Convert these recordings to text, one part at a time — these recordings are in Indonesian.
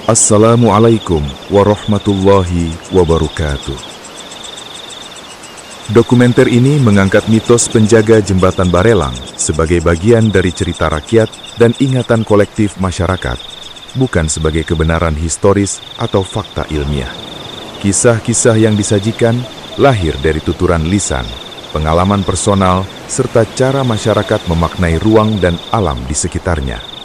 Assalamualaikum warahmatullahi wabarakatuh. Dokumenter ini mengangkat mitos penjaga jembatan Barelang sebagai bagian dari cerita rakyat dan ingatan kolektif masyarakat, bukan sebagai kebenaran historis atau fakta ilmiah. Kisah-kisah yang disajikan lahir dari tuturan lisan, pengalaman personal, serta cara masyarakat memaknai ruang dan alam di sekitarnya.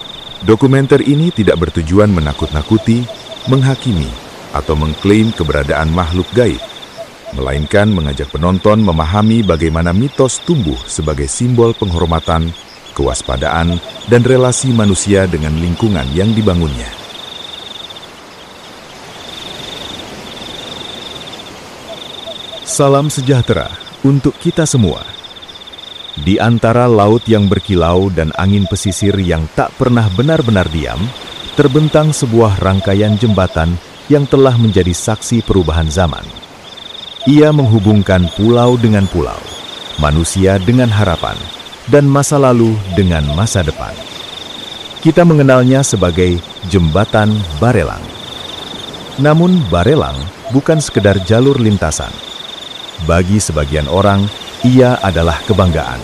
Dokumenter ini tidak bertujuan menakut-nakuti, menghakimi, atau mengklaim keberadaan makhluk gaib, melainkan mengajak penonton memahami bagaimana mitos tumbuh sebagai simbol penghormatan, kewaspadaan, dan relasi manusia dengan lingkungan yang dibangunnya. Salam sejahtera untuk kita semua. Di antara laut yang berkilau dan angin pesisir yang tak pernah benar-benar diam, terbentang sebuah rangkaian jembatan yang telah menjadi saksi perubahan zaman. Ia menghubungkan pulau dengan pulau, manusia dengan harapan, dan masa lalu dengan masa depan. Kita mengenalnya sebagai Jembatan Barelang. Namun Barelang bukan sekedar jalur lintasan. Bagi sebagian orang, ia adalah kebanggaan.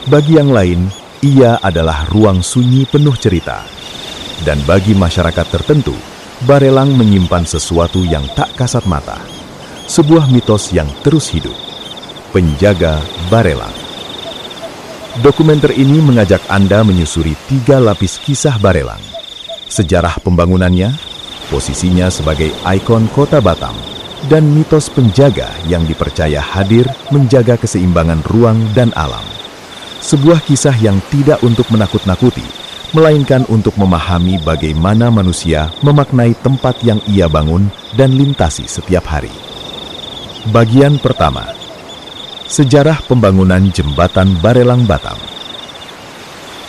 Bagi yang lain, ia adalah ruang sunyi penuh cerita. Dan bagi masyarakat tertentu, Barelang menyimpan sesuatu yang tak kasat mata. Sebuah mitos yang terus hidup. Penjaga Barelang. Dokumenter ini mengajak Anda menyusuri 3 lapis kisah Barelang. Sejarah pembangunannya, posisinya sebagai ikon kota Batam, dan mitos penjaga yang dipercaya hadir menjaga keseimbangan ruang dan alam. Sebuah kisah yang tidak untuk menakut-nakuti, melainkan untuk memahami bagaimana manusia memaknai tempat yang ia bangun dan lintasi setiap hari. Bagian pertama, sejarah pembangunan Jembatan Barelang Batam.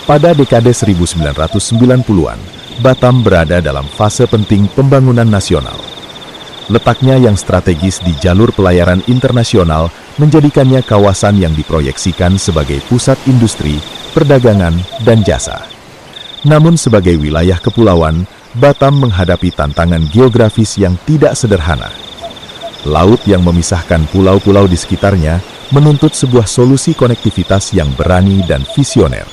Pada dekade 1990-an, Batam berada dalam fase penting pembangunan nasional. Letaknya yang strategis di jalur pelayaran internasional menjadikannya kawasan yang diproyeksikan sebagai pusat industri, perdagangan, dan jasa. Namun sebagai wilayah kepulauan, Batam menghadapi tantangan geografis yang tidak sederhana. Laut yang memisahkan pulau-pulau di sekitarnya menuntut sebuah solusi konektivitas yang berani dan visioner.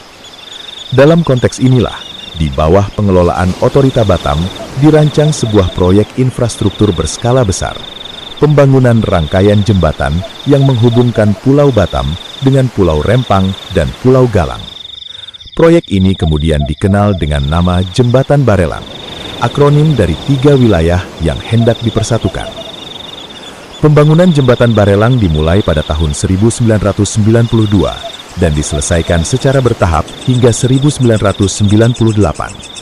Dalam konteks inilah, di bawah pengelolaan Otorita Batam, dirancang sebuah proyek infrastruktur berskala besar, pembangunan rangkaian jembatan yang menghubungkan Pulau Batam dengan Pulau Rempang dan Pulau Galang. Proyek ini kemudian dikenal dengan nama Jembatan Barelang, akronim dari 3 wilayah yang hendak dipersatukan. Pembangunan Jembatan Barelang dimulai pada tahun 1992 dan diselesaikan secara bertahap hingga 1998.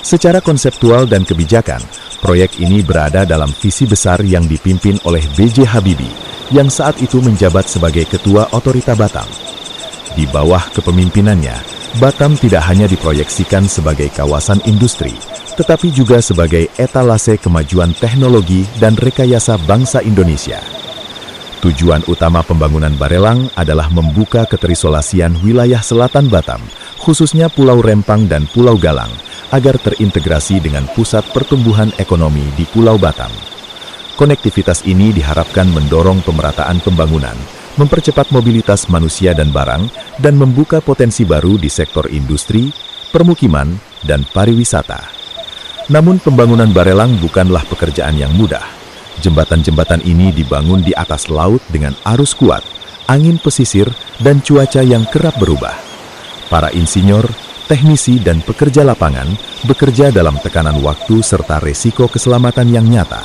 Secara konseptual dan kebijakan, proyek ini berada dalam visi besar yang dipimpin oleh B.J. Habibie, yang saat itu menjabat sebagai Ketua Otorita Batam. Di bawah kepemimpinannya, Batam tidak hanya diproyeksikan sebagai kawasan industri, tetapi juga sebagai etalase kemajuan teknologi dan rekayasa bangsa Indonesia. Tujuan utama pembangunan Barelang adalah membuka keterisolasian wilayah selatan Batam, khususnya Pulau Rempang dan Pulau Galang, agar terintegrasi dengan pusat pertumbuhan ekonomi di Pulau Batam. Konektivitas ini diharapkan mendorong pemerataan pembangunan, mempercepat mobilitas manusia dan barang, dan membuka potensi baru di sektor industri, permukiman, dan pariwisata. Namun pembangunan Barelang bukanlah pekerjaan yang mudah. Jembatan-jembatan ini dibangun di atas laut dengan arus kuat, angin pesisir, dan cuaca yang kerap berubah. Para insinyur, teknisi, dan pekerja lapangan bekerja dalam tekanan waktu serta resiko keselamatan yang nyata.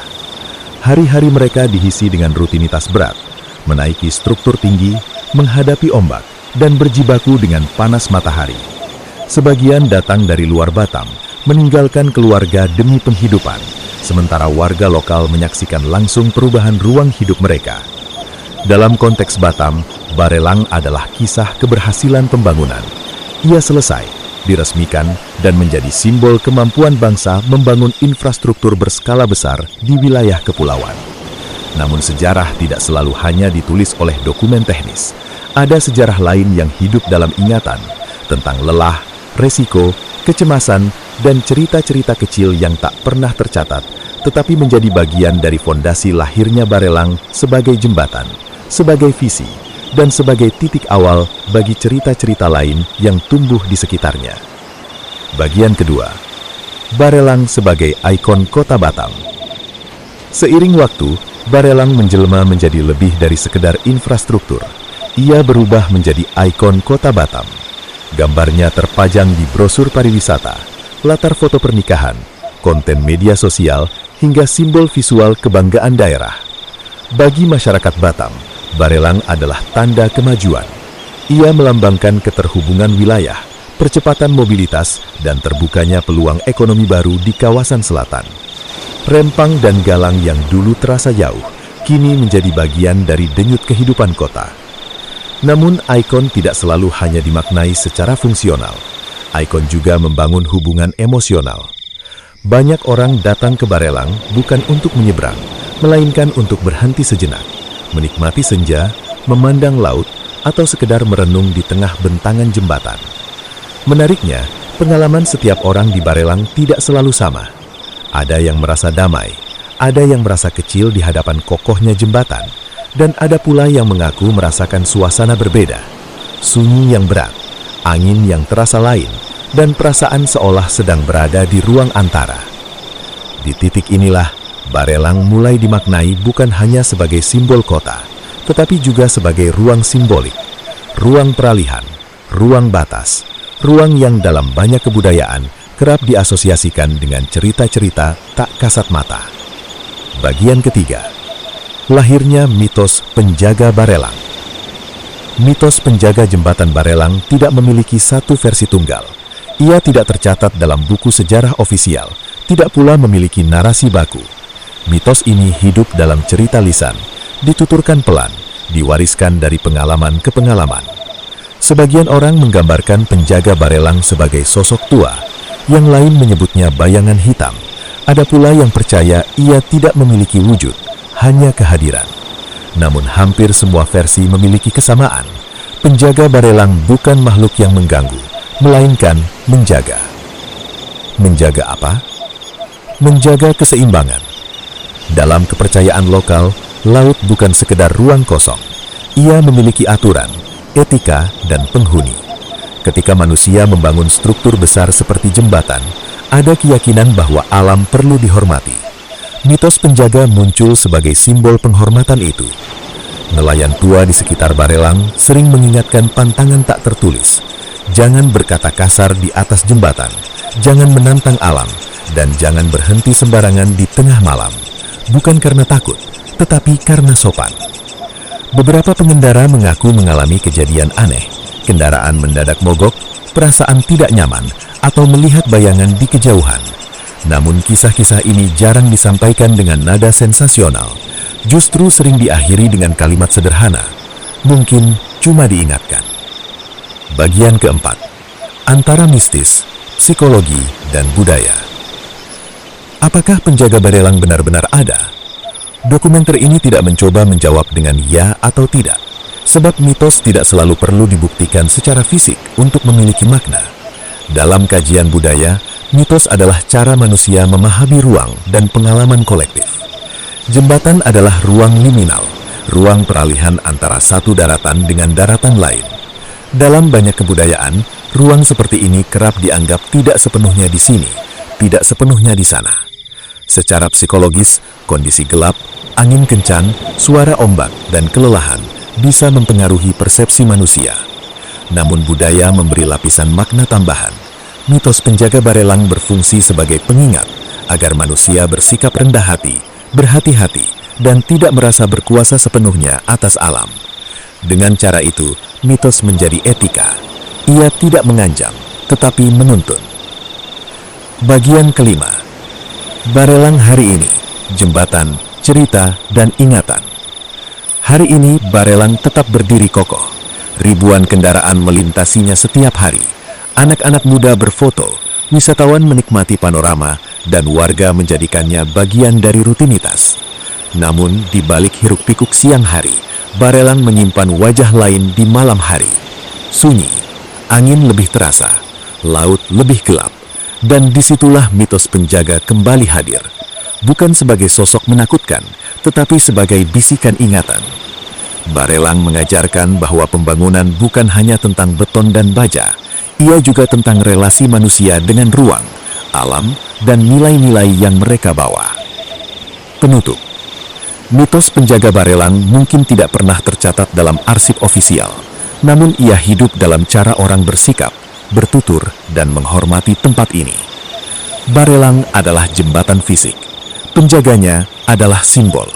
Hari-hari mereka diisi dengan rutinitas berat, menaiki struktur tinggi, menghadapi ombak, dan berjibaku dengan panas matahari. Sebagian datang dari luar Batam, meninggalkan keluarga demi penghidupan, sementara warga lokal menyaksikan langsung perubahan ruang hidup mereka. Dalam konteks Batam, Barelang adalah kisah keberhasilan pembangunan. Ia selesai, diresmikan, dan menjadi simbol kemampuan bangsa membangun infrastruktur berskala besar di wilayah kepulauan. Namun sejarah tidak selalu hanya ditulis oleh dokumen teknis. Ada sejarah lain yang hidup dalam ingatan tentang lelah, resiko, kecemasan, dan cerita-cerita kecil yang tak pernah tercatat, tetapi menjadi bagian dari fondasi lahirnya Barelang sebagai jembatan, sebagai visi, dan sebagai titik awal bagi cerita-cerita lain yang tumbuh di sekitarnya. Bagian kedua, Barelang sebagai ikon kota Batam. Seiring waktu, Barelang menjelma menjadi lebih dari sekedar infrastruktur. Ia berubah menjadi ikon kota Batam. Gambarnya terpajang di brosur pariwisata, latar foto pernikahan, konten media sosial, hingga simbol visual kebanggaan daerah. Bagi masyarakat Batam, Barelang adalah tanda kemajuan. Ia melambangkan keterhubungan wilayah, percepatan mobilitas, dan terbukanya peluang ekonomi baru di kawasan selatan. Rempang dan Galang yang dulu terasa jauh, kini menjadi bagian dari denyut kehidupan kota. Namun, ikon tidak selalu hanya dimaknai secara fungsional. Ikon juga membangun hubungan emosional. Banyak orang datang ke Barelang bukan untuk menyeberang, melainkan untuk berhenti sejenak, menikmati senja, memandang laut, atau sekedar merenung di tengah bentangan jembatan. Menariknya, pengalaman setiap orang di Barelang tidak selalu sama. Ada yang merasa damai, ada yang merasa kecil di hadapan kokohnya jembatan, dan ada pula yang mengaku merasakan suasana berbeda. Sunyi yang berat, angin yang terasa lain, dan perasaan seolah sedang berada di ruang antara. Di titik inilah, Barelang mulai dimaknai bukan hanya sebagai simbol kota, tetapi juga sebagai ruang simbolik, ruang peralihan, ruang batas, ruang yang dalam banyak kebudayaan kerap diasosiasikan dengan cerita-cerita tak kasat mata. Bagian ketiga, lahirnya mitos penjaga Barelang. Mitos penjaga jembatan Barelang tidak memiliki satu versi tunggal. Ia tidak tercatat dalam buku sejarah ofisial, tidak pula memiliki narasi baku. Mitos ini hidup dalam cerita lisan, dituturkan pelan, diwariskan dari pengalaman ke pengalaman. Sebagian orang menggambarkan penjaga Barelang sebagai sosok tua, yang lain menyebutnya bayangan hitam. Ada pula yang percaya ia tidak memiliki wujud, hanya kehadiran. Namun hampir semua versi memiliki kesamaan. Penjaga Barelang bukan makhluk yang mengganggu, melainkan menjaga. Menjaga apa? Menjaga keseimbangan. Dalam kepercayaan lokal, laut bukan sekedar ruang kosong. Ia memiliki aturan, etika, dan penghuni. Ketika manusia membangun struktur besar seperti jembatan, ada keyakinan bahwa alam perlu dihormati. Mitos penjaga muncul sebagai simbol penghormatan itu. Nelayan tua di sekitar Barelang sering mengingatkan pantangan tak tertulis. Jangan berkata kasar di atas jembatan, jangan menantang alam, dan jangan berhenti sembarangan di tengah malam. Bukan karena takut, tetapi karena sopan. Beberapa pengendara mengaku mengalami kejadian aneh. Kendaraan mendadak mogok, perasaan tidak nyaman, atau melihat bayangan di kejauhan. Namun kisah-kisah ini jarang disampaikan dengan nada sensasional. Justru sering diakhiri dengan kalimat sederhana. Mungkin cuma diingatkan. Bagian keempat, antara mistis, psikologi, dan budaya. Apakah penjaga Barelang benar-benar ada? Dokumenter ini tidak mencoba menjawab dengan ya atau tidak, sebab mitos tidak selalu perlu dibuktikan secara fisik untuk memiliki makna. Dalam kajian budaya, mitos adalah cara manusia memahami ruang dan pengalaman kolektif. Jembatan adalah ruang liminal, ruang peralihan antara satu daratan dengan daratan lain. Dalam banyak kebudayaan, ruang seperti ini kerap dianggap tidak sepenuhnya di sini, tidak sepenuhnya di sana. Secara psikologis, kondisi gelap, angin kencang, suara ombak, dan kelelahan bisa mempengaruhi persepsi manusia. Namun budaya memberi lapisan makna tambahan. Mitos penjaga Barelang berfungsi sebagai pengingat agar manusia bersikap rendah hati, berhati-hati, dan tidak merasa berkuasa sepenuhnya atas alam. Dengan cara itu, mitos menjadi etika. Ia tidak mengancam, tetapi menuntun. Bagian kelima, Barelang hari ini, jembatan, cerita, dan ingatan. Hari ini Barelang tetap berdiri kokoh. Ribuan kendaraan melintasinya setiap hari. Anak-anak muda berfoto, wisatawan menikmati panorama, dan warga menjadikannya bagian dari rutinitas. Namun, di balik hiruk-pikuk siang hari, Barelang menyimpan wajah lain di malam hari. Sunyi, angin lebih terasa, laut lebih gelap, Dan disitulah mitos penjaga kembali hadir, bukan sebagai sosok menakutkan, tetapi sebagai bisikan ingatan. Barelang mengajarkan bahwa pembangunan bukan hanya tentang beton dan baja, ia juga tentang relasi manusia dengan ruang, alam, dan nilai-nilai yang mereka bawa. Penutup. Mitos penjaga Barelang mungkin tidak pernah tercatat dalam arsip ofisial, namun ia hidup dalam cara orang bersikap, bertutur, dan menghormati tempat ini. Barelang adalah jembatan fisik. Penjaganya adalah simbol.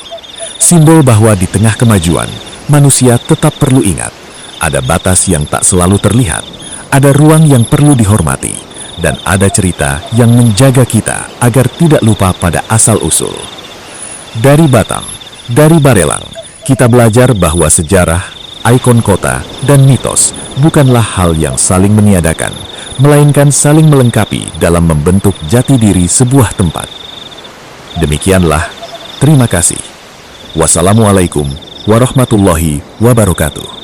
Simbol bahwa di tengah kemajuan, manusia tetap perlu ingat, ada batas yang tak selalu terlihat, ada ruang yang perlu dihormati, dan ada cerita yang menjaga kita agar tidak lupa pada asal-usul. Dari Batam, dari Barelang, kita belajar bahwa sejarah, ikon kota, dan mitos bukanlah hal yang saling meniadakan, melainkan saling melengkapi dalam membentuk jati diri sebuah tempat. Demikianlah, terima kasih. Wassalamualaikum warahmatullahi wabarakatuh.